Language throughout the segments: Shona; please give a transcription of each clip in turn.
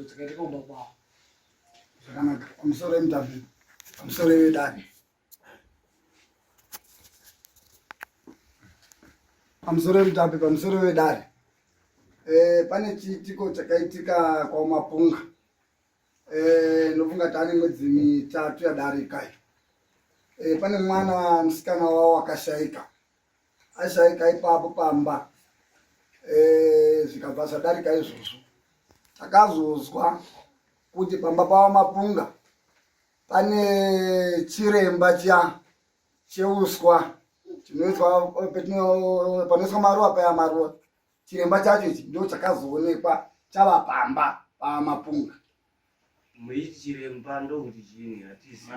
dzakaitika ubaba zvakanaka pamusoro wemutapi pamusoro wedare pamusoro wemutapi pamusoro wedare pane chiitiko chakaitika kwaMapunga ndofunga tani mwedzi mitatu yadarika pane mwana musikana wavo akashaika ashaika ipapo pamba zvikabva zvadarika izvozvo takazozwa kuti pamba paMapunga pane chiremba cheuswa chinoiswa panoiswa maruva paya maruva chiremba chacho ichi ndo chakazoonekwa chava pamba paMapunga. Chiremba ndokuti chini hatisi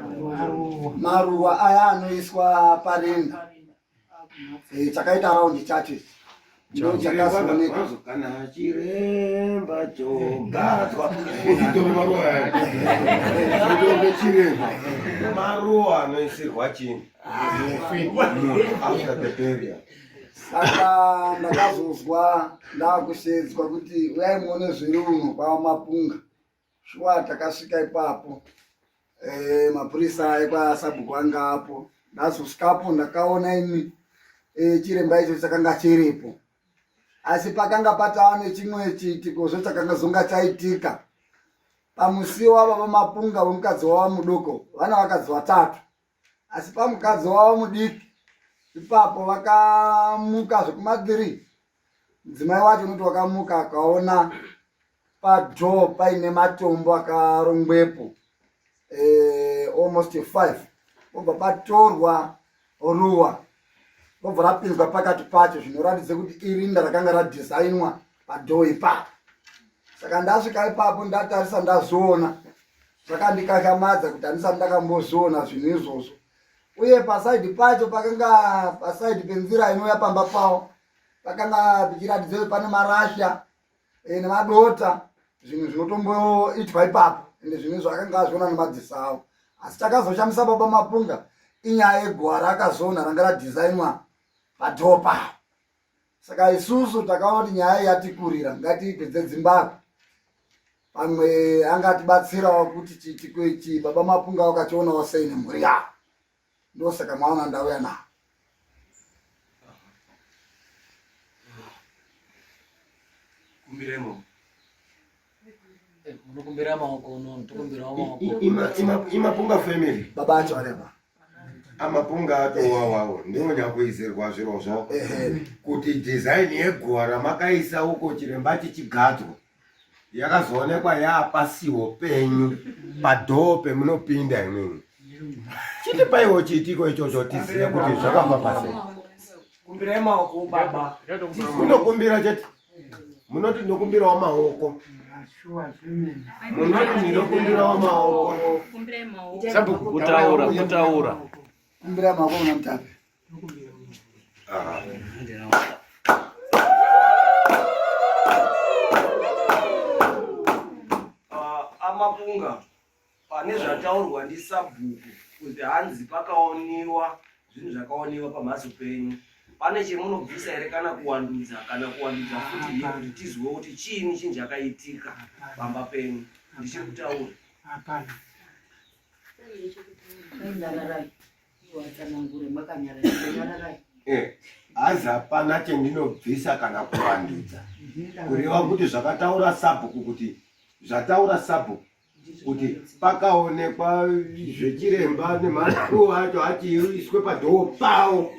maruva aya anoiswa parenda chakaita raundi chacho ndo chakazoonekwa kana chiremba chogadzwa maruva anoisirwa chini saka ndakazozwa ndakushedzwa kuti uyai muone zviri uno kwaMapunga. Shuwa takasvika ipapo mapurisa ekwaSabhuku anga apo ndazosvikapo ndakaona ini chiremba icho chakanga chiripo asi pakanga patava nechimwe chiitikozvo chakanga zonga chaitika pamusiwo wava vaMapunga wemukadzi wavo mudoko vana vakadzi vatatu asi pamukadzi wavo mudiki ipapo vakamuka zvekumadhiri mudzimai wacho unoti wakamuka akaona padhoo paine matombo akarongwepo almost 5 obva patorwa ruva obva rapinzwa pakati pacho zvinoratidza kuti irinda rakanga radhisainwa padhoo ipapo. Saka ndasvika ipapo ndatarisa ndazoona zvakandikashamadza kuti handisati ndakambozviona zvinhu izvozvo uye pasaidi pacho pakanga pasaidi penzira inouya pamba pavo pakanga pichiratidza kuti pane marasha nemadota zvinhu zvinotomboitwa ipapo ende zvinhu zvakanga azviona nemadziso avo asi takazoshamisa baba Mapunga inyaya yegwara akazona ranga radhisainwa padhoo pavo. Saka isusu takaona kuti nyaya yatikurira ngatiipedze dzimbako pamwe angatibatsirawo kuti chiitiko ichi baba Mapunga wakachionawo sei nemhuri yavo ndosaka mwaona ndauya navo. kumbiremo munokumbira maoko unono tokumbirawo maoko iMapunga family baba acho areba aMapunga atowawawo ndinonya kuizirwa zvirozvo kuti design yegwara makaisa uko chiremba chichigadzwa yakazoonekwa yapasiwo penyu padhoo pemunopinda imweni chiti paiwo chiitiko ichocho tizive kuti zvakabva pasei. kumbirai maoko baba munokumbira chete munoti ndinokumbirawo maoko munoti ndinokumbirawo maoko Sabhuku kutaura kumbira maoko muna mutape aMapunga pane zvataurwa ndiSabhuku kuti hanzi pakaoniwa zvinhu zvakaoniwa pamhatso penyu pane chemunobvisa here kana kuwandudza futi iye kuti tiziwe kuti chiini chinhu chakaitika pamba penyu ndichiri kutaura hazi hapana chendinobvisa kana kuvandudza kureva kuti zvakataura Sabhuku kuti zvataura Sabhuku kuti pakaonekwa zvechiremba nemaruva acho achiiswe padhoo pavo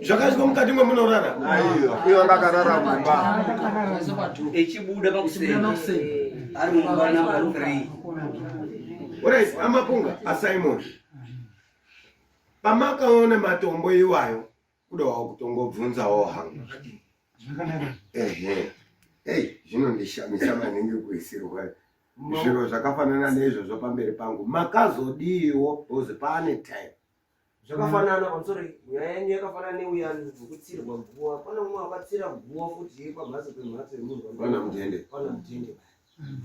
zvakaiswa mukati mwemunorara iyo ndakarara mumba echibuda pakuseni ari mumba namba 3. Alright, aMapunga aSimon pamakaona matombo iwayo kudawo kutongobvunzawo hangu zvinondishamisa maningi kuisirwa zviro zvakafanana neizvozvo pamberi pangu makazodiwo because pane time zvakafanana pamusoro nyaya yenyu yakafanana neuyani wekutsirwa guwa pana umwe akatsira guwa futi pamhatso pemhatso yemunhu pana mutende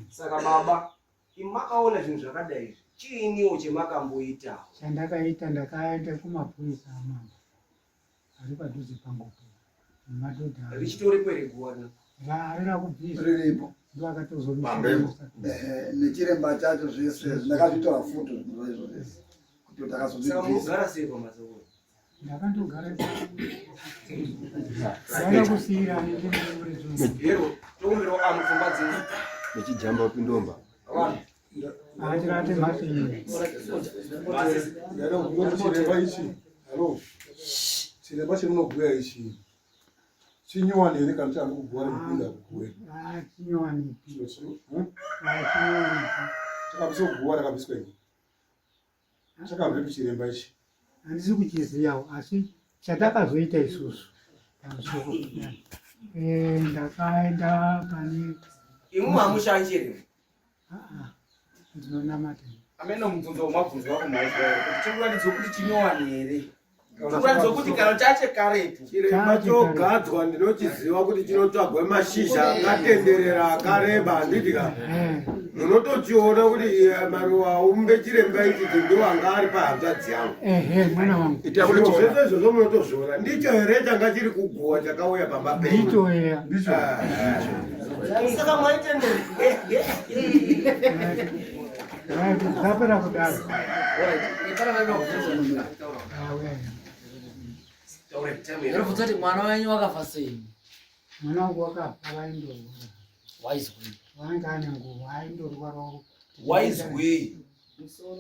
saka baba imakaona zvinhu zvakadai chiiniwo chemakamboitawo? Chandakaita ndakaenda kumapurisa amama ari padhuze pangopo nemadhodha Richitori kwere guwana? arina kubvisa riripo ndo akatozomisa nechiremba chacho zvese ndakazvitora futo zvinhu izvo zvese kuti Saka takazobvisa munogara sei pamhatso? ndakandogara zana kusiyira nendimurezvo Hero, tokumbirawo amupfungwa dzenyu. Nechijamba pindomba. Vanhu. atirate mhatso iyi Chiremba ichi. Halo. Chiremba chemunobhuya ichi. Chinyuwani here kana chari kubhuya nekupinda kubhuya. chinyowanipi Chakabviswa kubhuya rakabviswa iki. Chakabvepi chiremba ichi. handisi kuchiziyawo asi chatakazoita isusu pamusoro ndakaenda pane Imwe hamushanjire. ndinonamata Ameno mubvunzo wemabvunzo wako maizvayo kuti chirikuratidza kuti chinyowani here. Chirikuratidza kuti kana chache karetu. Chiremba chogadzwa ndinochiziva kuti chinotsvagwe mashizha akatenderera akareba handidika. Munotochiona kuti maruva umbe chiremba ichi ndiwo anga ari pahanzvadzi yangu. mwana wangu Zvese izvozvo munotozviona ndicho here changa chiri kuguwa chakauya pamba penyu. nditoya Saka mwaitendere. zapera kudaro Ndinobvunza kuti mwana wenyu wakafa sei? mwana wangu wakafa vaindorwara Waizwei? waanga ane nguva aindorwara Waizwei? musoro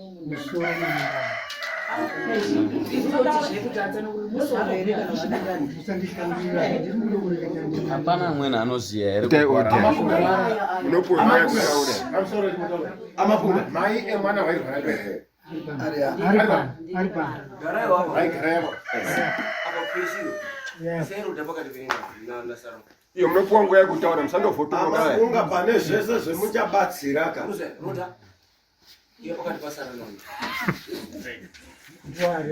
nemundani usanditambira ndiri kuda kureketa ndina Hapana amweni anoziya here Amapunga. Mai emwana wairwara here. ari pano Garai wavo. Vaigara yavo. Apa peshiro. Yes. Seruda pakati penyu na Saro. Iyo munopuwa nguva yekutaura musandofotomoka. Amapunga pane zvese zvemuchabatsira ka. Kuze, Ruda. Iyo pakati pasara nani. nguva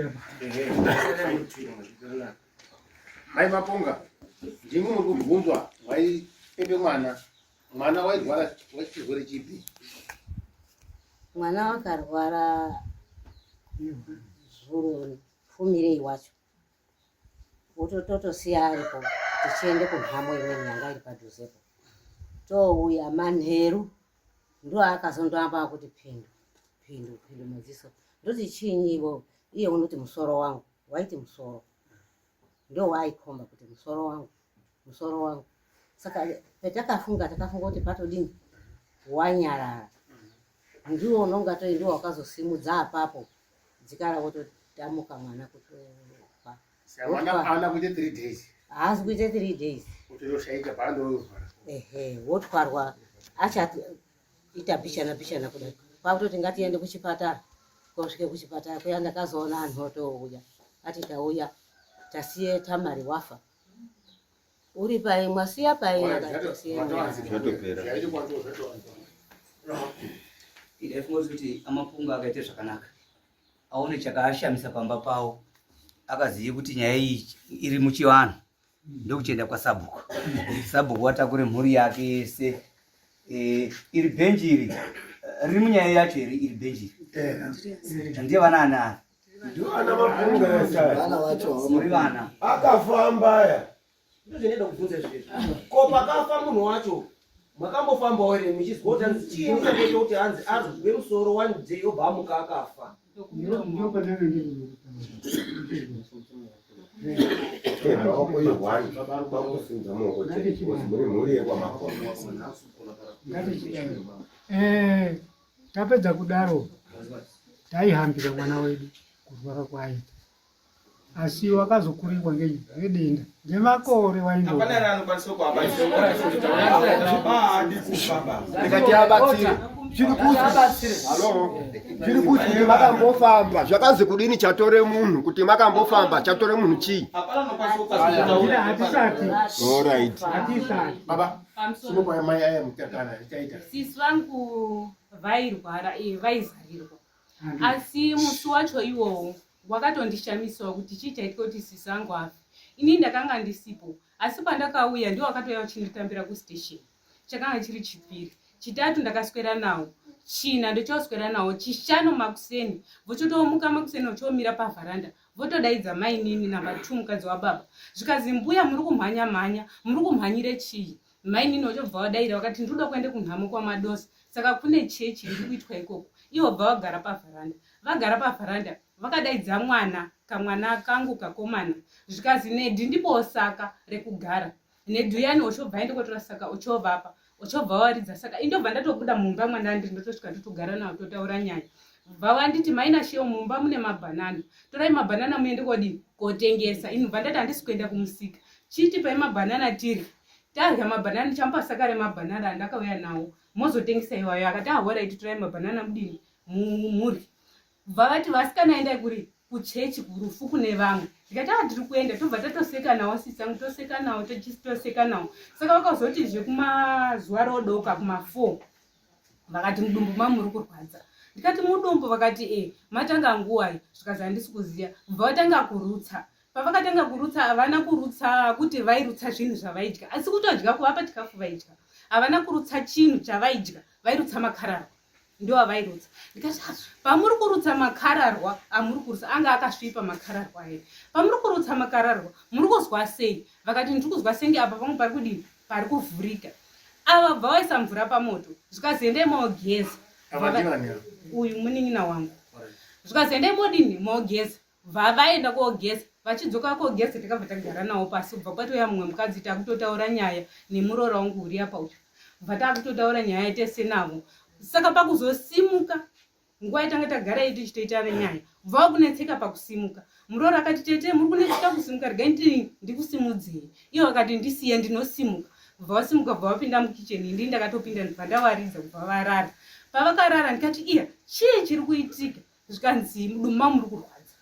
Mai Mapunga. Ndimi muri kubvunzwa waipepe mwana wairwara chirwere chipi? Mwana wakarwara zuro fumirei wacho wototosiya aripo tichiende kunhamo imweni yanga iri padhuzepo touya manheru ndo akazondoamba kuti pindu madziso ndoti chiinyiwo iye unoti musoro wangu waiti musoro ndo waaikomba kuti musoro wangu saka petakafunga kuti patodini wanyarara ndiwo unonga toi ndiwo wakazosimudza apapo dzikara wototamuka mwana kutopa Mwana ana kuite 3 days. haasi kuite 3 days Utoshaika paandorwara. wotwarwa achatiita pishana kudai kwakutoti ngatiende kuchipatara kosvike kuchipatara kuya ndakazoona anhu otouya ati tauya tasiye tamari wafa uri pai mwasiya pai Ndaifunga kuti Amapunga akaite zvakanaka aone chakaashamisa pamba pawo akaziye kuti nyaya iyi iri muchivanhu ndokuchienda kwasabhuku sabhuku watakure mhuri yake yese iri bhenji iri riri munyaya yacho here iri bhenji ndiye vana anani Ndio ana Mapunga yasa. muri vana Akafamba ya. Ndinoda kubvunza izvezvi. Ko pakafa munhu wacho makambofambawo here muchizwa kuti chiinyi chakaita kuti hanzi azwe musoro one day obva amuka akafa? ndo patanga ndiri tapedza kudaro taihambira mwana wedu kurwara kwaita asi wakazokurirwa ngedenda ngemakore Hapana era anokwanisa kuabatsira. Ndikati abatsire. Chiri kuti makambofamba zvakazi kudini chatore munhu kuti makambofamba chatore munhu chii? Hapana anokwanisa hatisati Alright. baba Sinopa mai aya mutakana chaita. Sisi vangu vairwara vaizarirwa asi musi wacho iwowo wakatondishamisawo kuti chiitaitika kuti sisi angu afe. Ini ndakanga ndisipo asi pandakauya ndio wakatouya vachinditambira kustation chakanga chiri chipiri chitatu ndakaswera nawo, china ndochoswera nawo, chishanu makuseni vochotomuka makuseni vochomira pavharanda votodaidza mainini namba 2 mukadzi wababa zvikazi mbuya muri kumhanya muri kumhanyire chii? Mainini vachobva vadaira vakati ndoda kuende kunhamo kwamadosi saka kune chechi iri kuitwa ikoko. Ivo bva vagara pavharanda vakadaidza kamwana kangu kakomana zvikazi Nedhi ndipo saka rekugara. Nedhi uyani ochobva aende kotora saka ochovapa ochobva waridza saka indobva ndatobuda mumba mwanandiri ndotosvika ndotogara nawo totaura nyaya. Bva vanditi maina shewo mumba mune mabhanana, torai mabhanana muende kodini kotengesa. Inhu bva ndati handisi kuenda kumusika, chiti pai mabhanana tiri tarya mabhanana champa saka remabhanana andakauya nawo mozotengesa iwayo. Akati ahora torai mabhanana mudini murye. Bva vati vasikana endai kuri kuchechi kurufu kune vamwe. Ndikati tiri kuenda tobva tatoseka nawo sisangu toseka nawo toseka nawo. Saka vakazoti zvekumazuva rodoka kuma4 vakati mudumbu mamuri kurwadza. Ndikati mudumbu vakati matanga nguwai zvikazi handisi kuziya. Bva vatanga kurutsa. Pavakatanga kurutsa havana kurutsa kuti vairutsa zvinhu zvavaidya asi kutodya kuvapa chikafu vaidya. Havana kurutsa chinhu chavaidya vairutsa makararwa ndiwo vairutsa. Ndikati pamuri kurutsa makararwa amuri kurutsa anga akasvipa makararwa here. Pamuri kurutsa makararwa muri kuzwa sei? Vakati ndiri kuzwa senge apa pamwe pari kudini pari kuvhurika. Ava bva vaisa mvura pamoto zvikazi endai maogeza. Uyu munin'ina wangu. Zvikazi endai modini maogeza. Bva vaenda koogeza. Vachidzoka koogeza takabva tagara nawo pasi. Bva patouya mumwe mukadzi takutotaura nyaya nemuroora wangu uri apa uyu. Bva takutotaura nyaya tese navo. Saka pakuzosimuka nguva yatanga tagara yedu tichitoita nyaya bva kunetseka pakusimuka. Muroora akati tete muri kunetseka kusimuka regai ndikusimudzei. Ivo akati ndisiye ndinosimuka. Bva vasimuka bva vapinda mukicheni ndii ndakatopinda ndibva ndavaridza kubva varara. Pavakarara ndikati iya chii chiri kuitika? Zvikanzi mudumuma muri kurwadza.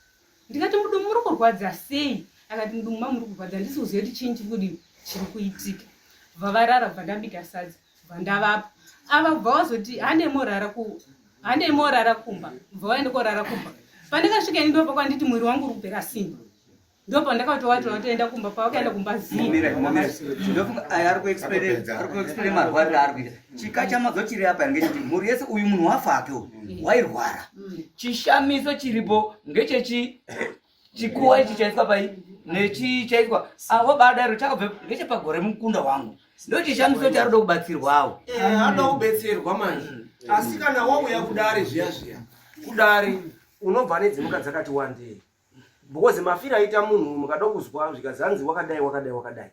Ndikati mudumuma muri kurwadza sei? Akati mudumuma muri kurwadza handisi kuziva kuti chii chiri kuitika. Bva varara bva ndabika sadza bva ndavapa. Ava bva vazoti handei morara kumba. Bva vaende korara kumba. Pandakasvika ini ndopa kwanditi mwiri wangu uri kupera simba. Ndopa ndakatovatora vatoenda kumba. Pavakaenda kumba ari kuexplain marwariro ari kuita. Chika chamazochiri apa ngechiti muri yese uyu munhu wafake wairwara. Chishamiso chiripo ngechechikuwa ichi chaiswa pai nechichaiswa wabadaro chakabve ngechepagore mukunda wangu. Ndo chishamiso charoda kubatsirwawo. Anoda kubetserwa manje. Asi kana wauya kudare zviya kudare unobva nedzimuka dzakati wandei. Because mafira aita munhu mukada kuzwa zvikazanzi wakadai.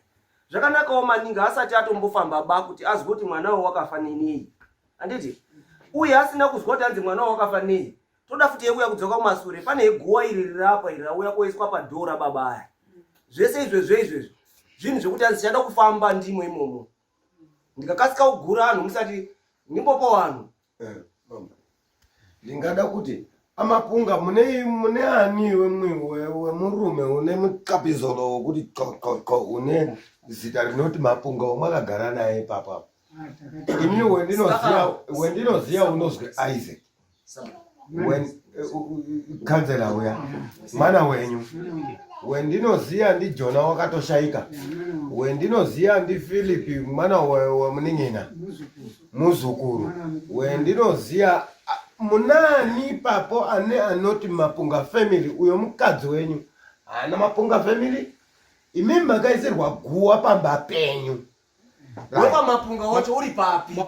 Zvakanakawo maningi asati atombofamba ba kuti azwe kuti mwana wao wakafa nei. Anditi uye asina kuzwa kuti anzi mwana wao wakafa nei. Toda futi yekuya kudzoka kumasure pane iguwa iri rapa iri rauya koiswa padhora babaya. Zvese izvezvo zvinhu zvekuti anzichada kufamba ndimo imomo. Ndikakasika kugura anhu musati ndimbopo vanhu. Ndingada kuti amapunga mune ani wemurume une mukapizolo wokuti une zita rinoti mapunga wamakagara naye papa. Ini wendinoziya unozwe Isaac. Kanzela uya mwana wenyu. Wendinoziya ndi Jona wakatoshaika. Wendinoziya ndi Philip mwana wemuning'ina muzukuru. Wendinoziya munani papo anoti mapunga family uyo mukadzi wenyu ana mapunga family imi makaisirwa guwa pamba penyu. Wapa mapunga wacho uri papi?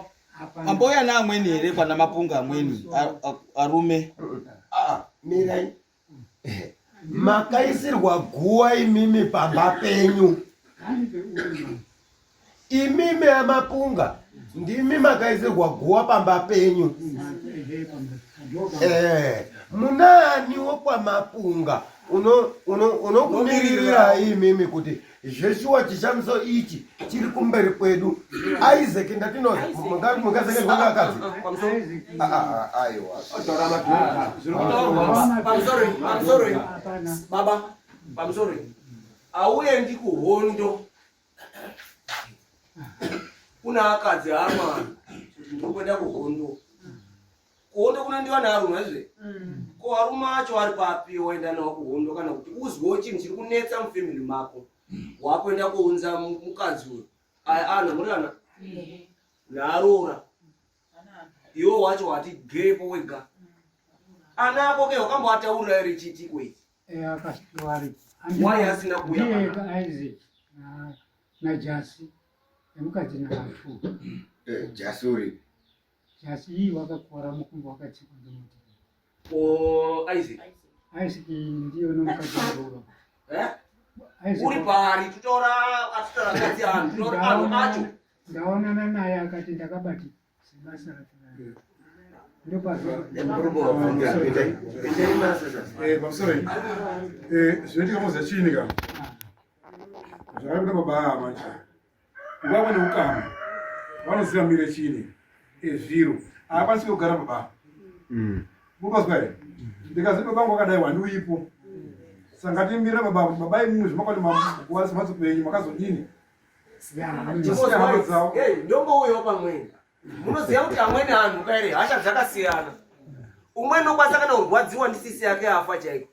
Amboya na amweni here pana mapunga amweni arume. Mirai makaisirwa guwa imimi pamba penyu. Imimi amapunga ndimi makaisirwa guwa pamba penyu. Munani wokwa mapunga unokumiririra imimi kuti Joshua chishamiso ichi chiri kumberi kwedu. Isaac ndatinoza mukazeke zvakakazi. Aiwa. Pamsori. Baba, pamsori. Auye ndi kuhondo. Kuna akadzi amwana. Ndikuenda kuhondo. Kuhondo kunendiwa narume zve. Ko arume acho ari papi woenda nawo kuhondo kana kuti uzwewo chinhu chiri kunetsa mufamily mako. Wakuenda kuunza mukadzi uyu. Ana murana. Narora. iwe wacho wati gepo wega. Ana ako ke wakamboataurira ere chiitiko ichi? Akasiwari. Why asina kuya Ndiye Isaac na Jasi. Emukadzi nafu. Jasuri. Jasi iyi wakakora mukumbo wakachikwa ngemuti. Isaac. Isaac ndiyo nomukadzi waruva. Uri pari tutora atutarakadzi anu tutora anu acho. Ndaonana naye akati ndakabati sebasa ratinaro. Mafsori, zvinoitika muzi chini ka zvakaita baba manje vamwe neukama vanoziva mire chini ezviro haakwanisi kugara baba mukazwa here ndikazi baba vangu vakadai wandiuipo saka ngatimbira baba kuti baba imumwe zvimakwati makuwasi mhatso penyu makazodini Ndombouyawo pamweni. Munoziva kuti amweni anhu kaire hasha dzakasiyana. Umweni nokwanisa kana kurwadziwa ndisisi yake afa chaiko.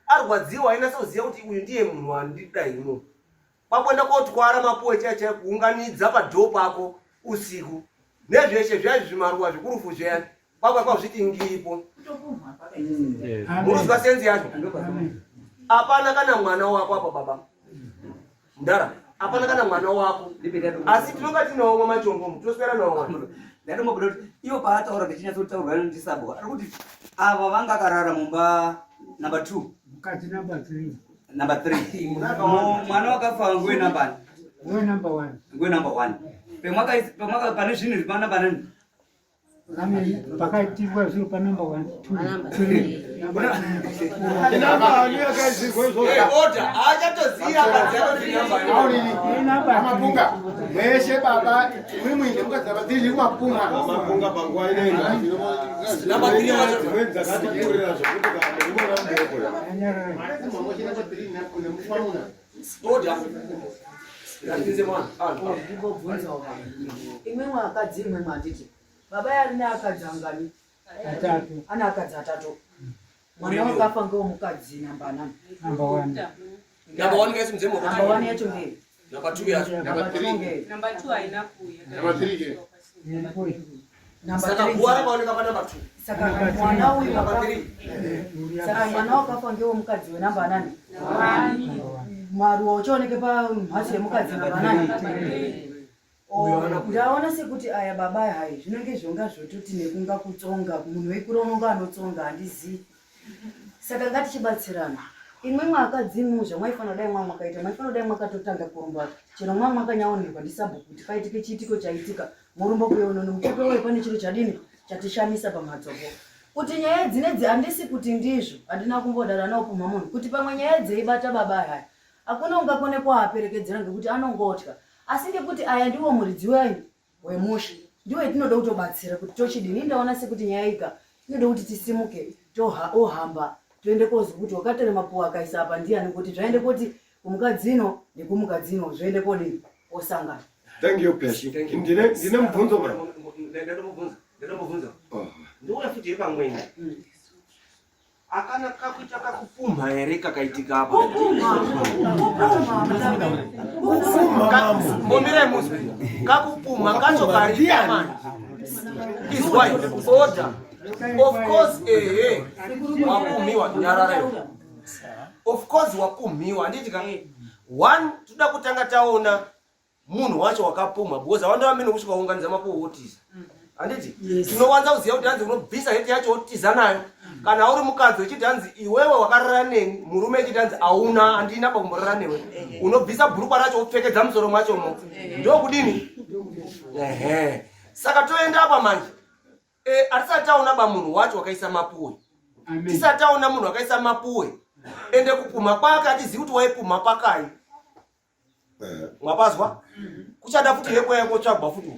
Arwadziwa ainasa kuziva kuti uyu ndiye munhu wandida ino. Kwakwenda kotwara mapuwe chaiko kuunganidza padhoo pako usiku. Nezveshe zvaive zvimaruwa zvikurufu zviyani. Kwakazviti ngiripo. Munozwa senzi yacho? Hapana kana mwana wako apa baba. Ndara. Hapana kana mwana wako. Asi tinonga tinawo machongo, toswera nawo. Ndatombobuda kuti iwo paataura ngechinyatsotaurirwa ndisabhuku ari kuti ava vanga karara mumba number 2 mukadzi number 3 number 3 mwana wakafa nguwe nambani nguwe number 1 nguwe number 1 pemwaka pane zvinhu zvipa number nani pakaitirwa zviro pa number 1 mapunga mweshe baba muri muinde mukadzava tiri mapunga panguva inoenda dzimweni dzakatikurira zvokuti imwe mwakadzi imwe mwatiti baba yari neakadzi angani atatu ana akadzi atatu mwana wakafa ngewomukadzi namba 9 number 1 Namba 1 ngesi mzemo. namba 1 yacho ngei Namba 2 yacho. namba 3 ngei Namba 2 haina kuya. namba 3 je namba Saka 3 kuwara kwaoneka pa namba 2. saka mwana uyu Namba wakafa 3. saka mwana wakafa ngewomukadzi wenamba 9 maruwa uchioneke pa mhatso yemukadzi namba 9 ndaona sekuti aya baba hai zvinenge zvonga zvototi nekunga kutsonga munhu weikura unonga anotsonga handizivi saka ngatichibatsirana imwe mwakadzimwe zvamaifanira dai mwamwakaita maifanira dai mwakatotanga kurumba chero mwamwakanyaonekwa ndisabhuku kuti paitike chiitiko chaitika murumba kuyonono mutoto wewe pane chiro chadini chatishamisa pamhatsopo kuti nyaya dzinedzi handisi kuti ndizvo handina kumbodara nawo pumhamunhu kuti pamwe nyaya dzeibata baba hai hakuna ungakone kuaperekedzera ngekuti anongotya asi ngekuti aya ndiwo muridzi wenyu wemusha ndiwo tinoda kutobatsira kuti tochidini ndaona sekuti nyaya ika inoda kuti tisimuke ohamba toende kozi kuti wakatore mapuwa akaisa apa ndiani kuti zvaende kuti kumukadzino nekumukadzino zvoende kodini osangana. Thank you Pyashi. Ndine mubvunzo bwana. Ndomubvunza. Ndouya futi pamweni. Akana kakuita kakupumha here kakaitika apa. Momire muswe. Kakupumha kacho kariya mani. Is why order. Of course wapumiwa nyarara. Of course wapumiwa nditi ka 1 tuda kutanga taona munhu wacho wakapumha because wanda wamene kusvika unganiza mapuwo otiza. Anditi tinowanza kuziva kuti hanzi unobvisa heti yacho otiza nayo. Kana uri mukadzi uchiti hanzi iwewe wakarara neni murume uchiti hanzi auna andina pakumborara newe unobvisa bhurukwa racho upfekedza musoro mwacho mo ndokudini saka toenda apa manje atisati taona munhu wacho wakaisa mapuwe tisati taona munhu wakaisa mapuwe ende kupumha kwake atizivi kuti waipumha pakai mwapazwa kuchada futi yekwe yako tsvagwa futi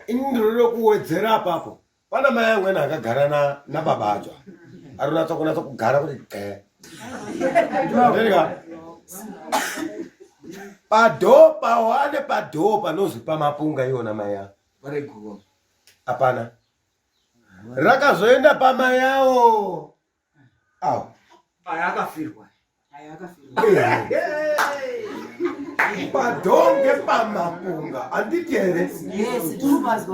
ini ndinoda kuwedzera apapo. Pana mai amweni akagara nababa acho arinatsa kugara kuti padhopa wane padhopa panozwi pamapunga iwona mai yavo hapana rakazoenda pamai yavo aya akafirwa padhonge pamapunga anditere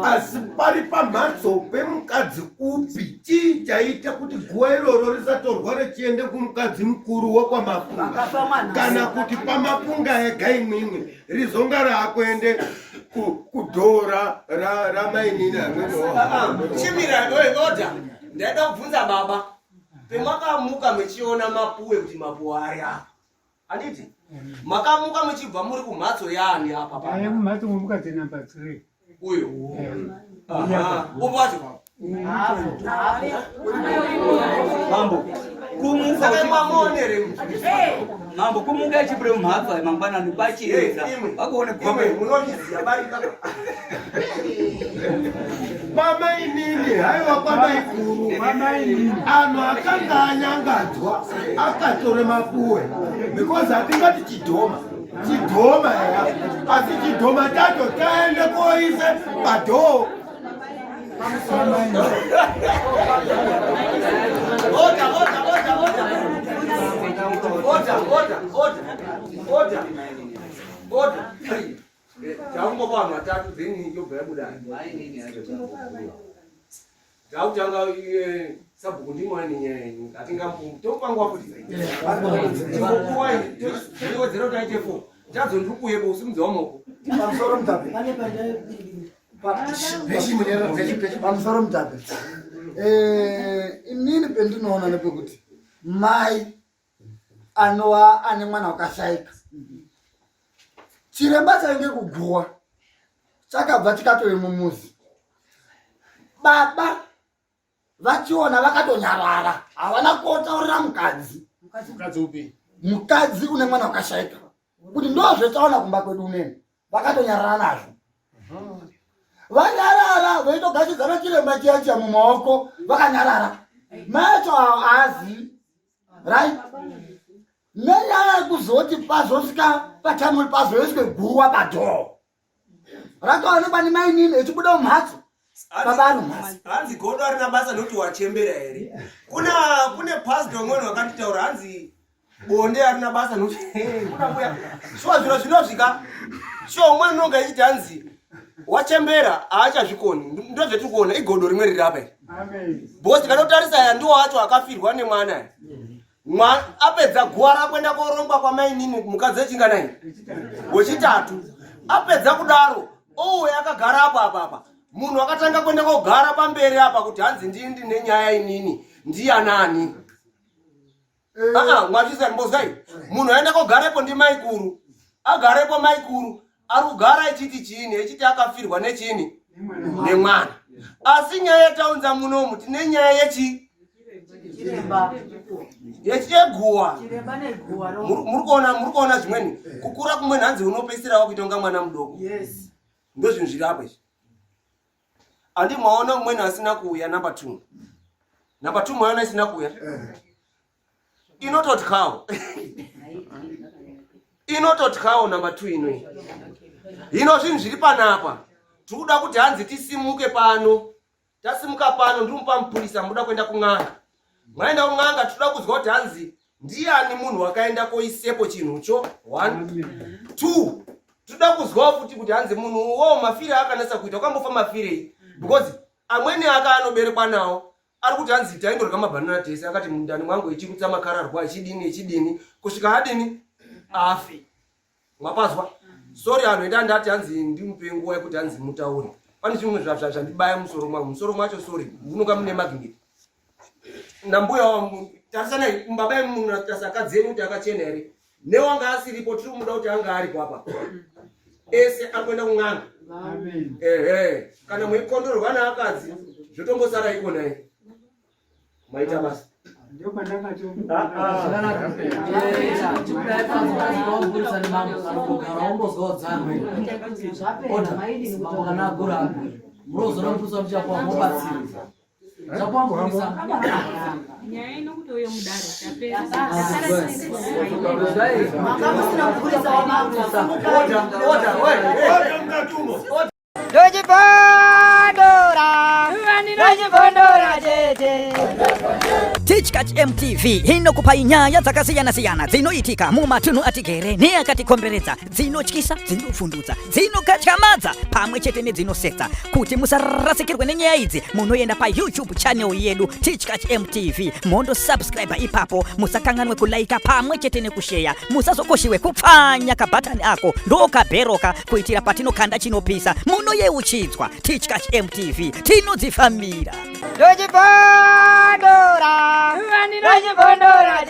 asi pari pamhatso pemukadzi upi chii chaita kuti guwa iroro risatorwa richiende kumukadzi mukuru wokwamapunga kana kuti pamapunga ega imwimwe rizonga raakuende kudhora ramainini chimira oda ndaida kubvunza baba pemakamuka mechiona mapuwe kuti mapuwe ari apa anditi makamuka muchibva muri kumhatso yaani apa pa kumhatso mwemukadzi namba 3 uyo upo wacho mambo saka mamonere mambo kumuka achibure mumhatso mangwanani kwachiedza vakuone gome munozviziva bari pamainini haiwa pamaikuru anhu akanga anyangadzwa akatore mapuwe because hatingati chidhoma eya asi chidhoma chacho taende koise padhoo oda taungopa vanhu vatatu then yobva yabuda tautanga sabhuku ndimwani atingatopangwa kuti tiwedzera kuti aite 4 tadzondikuyepo usimudzi wamoko pamusoro mutape pamusoro mutape inini pendinoona nepekuti mai anova ane mwana wakashayika chiremba chainge kuguwa chakabva chikatove mumuzi baba vachiona vakatonyarara havana kotaurira mukadzi une mwana wakashayika kuti ndozvetaona kumba kwedu unene vakatonyarara nazvo vanyarara veitogachidzana chiremba chiya mumaoko vakanyarara macho haazi right nenyaya yekuzoti pazosvika patamuri pazoiswe guruwa padhoo rakaonekwa nemainini echibuda mumhatso babari mhasi hanzi godo arina basa nokuti wachembera here kune pastor umweni wakanditaura hanzi bonde arina basa nokuti kunabuya shuwa zviro zvinosvika shuwa umweni unonga ichiti hanzi wachembera haachazvikoni ndozvetiri kuona igodo rimwe riri apa bhosi tikanotarisa ya ndiwo wacho akafirwa nemwana apedza guwa rakuenda korongwa kwamainini mukadzi echinganai wechitatu apedza kudaro ouya akagara apa munhu akatanga kuenda kogara pamberi apa kuti hanzi ndindi nenyaya inini ndiyanani mwachisa mbozai munhu aenda kogarepo ndi maikuru agarepo maikuru ari kugara echiti chiini echiti akafirwa nechini nemwana asi nyaya yetaunza munomu tine nyaya yeguwa muri kuona zvimweni kukura kumwe nhanzi unopeisirawo kuita unga mwana mudoko ndozvinhu zviri apa izvi andi mwaona umweni asina kuuya number 2 mwaona isina kuuya inototyawo number 2 inoi hino zvinhu zviri panapa tikuda kuti hanzi tisimuke pano tasimuka pano ndirimupa mupurisa muda kuenda kun'anga mwaenda kun'anga tinoda kuzwa kuti hanzi ndiani munhu wakaenda koisepo chinhucho 1 2 tinoda kuzwa futi kuti hanzi munhu wo mafire akanasa kuita ukambofa mafirei because amweni aka anoberekwa nawo ari kuti hanzi taindorya mabhanana tese akati mundani mwangu ichikutsa makararwa echidini kusvika adini afe mwapazwa sorry anhu enda ndati hanzi ndimupe nguwa yekuti hanzi mutaure pane zvimwe zvandibaya musoro mwacho sorry munonga mune maginditi nambuya tarisanai mbaba munhu tasakadzi yenu kuti akachena here newanga asiripo tiri kumuda kuti anga aripo apa ese akuenda kun'anga kana mweikondorwa naakadzi zvotombosara ikona here maita basa nyaya inokuti uyo mudare Dojipondora tete Teachkach MTV inokupa inyaya dzakasiyana-siyana dzinoitika mumatunhu atigere neakatikomberedza, dzinotyisa, dzinofundudza, dzinokatyamadza pamwe chete nedzinosetsa. Kuti musarasikirwe nenyaya idzi, munoenda paYouTube channel yedu Teachkach MTV, mondo subscribe ipapo, musakanganwe kulaika pamwe chete nekushare, musazokoshiwe kupfanya kabhatani ako ndokabheroka kuitira patinokanda chinopisa munoyeuchidzwa. Teachkach MTV tinodzifamira. Dojipondora, dojipondora,